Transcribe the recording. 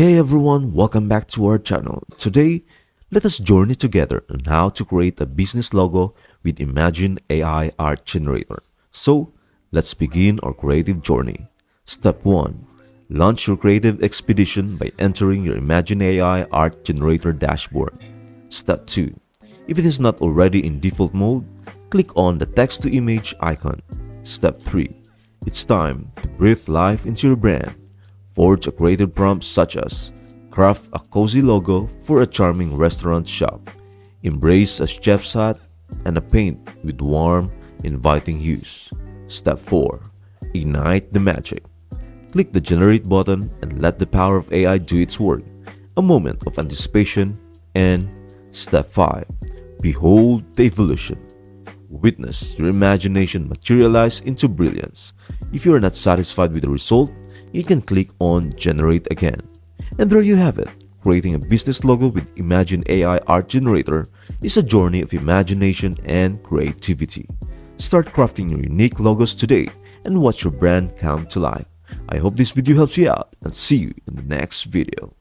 Hey everyone, welcome back to our channel. Today, let us journey together on how to create a business logo with Imagine AI Art Generator. So, let's begin our creative journey. Step 1. Launch your creative expedition by entering your Imagine AI Art Generator dashboard. Step 2. If it is not already in default mode, click on the text to image icon. Step 3. It's time to breathe life into your brand. Forge a creative prompt such as craft a cozy logo for a charming restaurant shop, embrace a chef's hat, and a paint with warm, inviting hues. Step 4. Ignite the magic. Click the generate button and let the power of AI do its work. A moment of anticipation. And step 5. Behold the evolution. Witness your imagination materialize into brilliance. If you are not satisfied with the result, you can click on Generate again. And there you have it. Creating a business logo with Imagine AI Art Generator is a journey of imagination and creativity. Start crafting your unique logos today and watch your brand come to life. I hope this video helps you out and see you in the next video.